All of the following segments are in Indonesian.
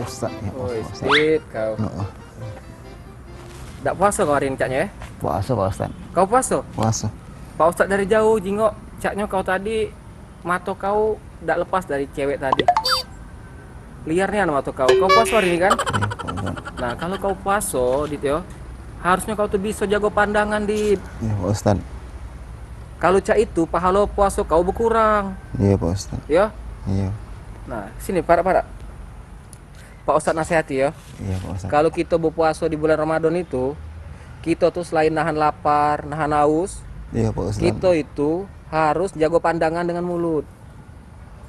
Ustaz. Ya, Oh, Pak Ustaz. speed kau. Heeh. Nggak puasa kau hari ini caknya ya? Puasa Pak Ustaz. Kau puasa? Puasa. Pak Ustaz dari jauh jingok caknya kau tadi mata kau nggak lepas dari cewek tadi. Liarnya mata kau. Kau puasa hari ini kan? Iya, Pak Ustaz. Nah kalau kau puasa, Dit yo, harusnya kau tuh bisa jago pandangan, Dit. Iya, Pak Ustaz. Kalau cak itu pahala puasa kau berkurang, Iya, Pak Ustaz. ya. Iya. Nah sini para. Pak Ustaz nasihati ya. Iya, Pak Ustaz. Kalau kita berpuasa di bulan Ramadan itu, kita tuh selain nahan lapar, nahan haus, Iya, Pak Ustaz. kita itu harus jago pandangan dengan mulut.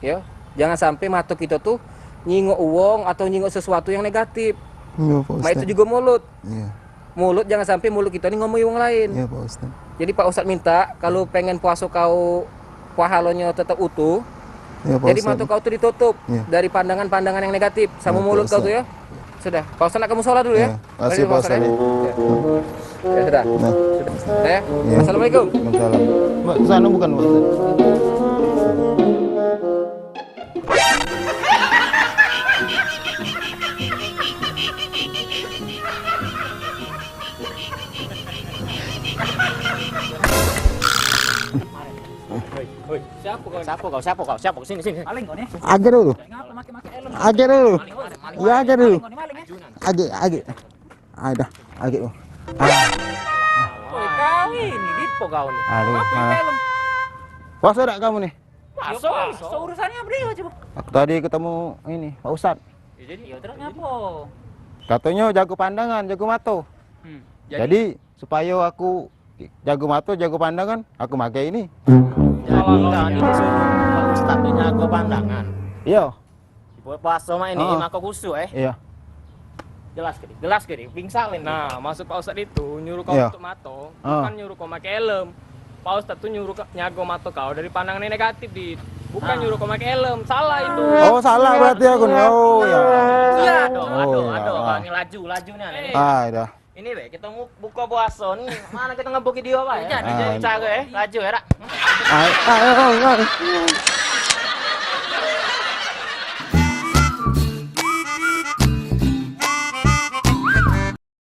Ya, jangan sampai mata kita tuh nyingok uang atau nyingok sesuatu yang negatif. Iya, Pak Nah Ustaz. itu juga mulut. Iya. Mulut jangan sampai mulut kita ini ngomongin orang lain. Iya, Pak Ustaz. Jadi Pak Ustadz minta kalau pengen puasa kau pahalanya tetap utuh, Iya, Pak jadi Ustaz. mata kau tuh ditutup Iya. dari pandangan-pandangan yang negatif sama Iya, mulut Pak kau tuh Ustadz. ya. Sudah, Pak Ustadz nak kamu sholat dulu ya. Iya, makasih, Mari, Pak Ustadz. ya. Ya sudah. Nah, Sudah. Ya. Iya. Assalamualaikum. Waalaikumsalam. Mbak, sana bukan, Pak Ustaz. Siapa kau? Sini. Maling kau nih. Aja dulu. Ngapa make helm? Aja dulu. Ya, aja dulu. Kau nih maling ya? Age. Ada. Age. Oh. Woi, kau ini Ditpo kau nih. Aduh. Apa Ah. helm? Puasa enggak kamu nih? Masuk. So urusannya apa dia coba? Aku tadi ketemu ini, Pak Ustadz. Iya terus ngapa? Katanya jago pandangan, jago mata. Jadi supaya aku jago mata, jago pandangan, aku pakai ini. Kalau kau ini disuruh Ustadz nyago pandangan. Iya. Buat puasa mah ini Oh. maka khusyuk Iya. Jelas gede, pingsalin. Nah, maksud Pak Ustadz itu nyuruh kau Iya. tutup mata, Ah. bukan nyuruh kau pakai helm. Pak Ustadz tuh nyuruh nyago mata kau dari pandangan yang negatif, Dit. Bukan nyuruh kau pakai helm, salah itu. Oh, salah berarti aku nih. Oh, ya. Iya, aduh, Oh, ya. kau ini laju nih aneh. Ah, dah. Ini be, kita mau buka puasa nih. Mana kita ngebuki dia, Pak ya? Jadi. Cara laju ya, Rak. Ah,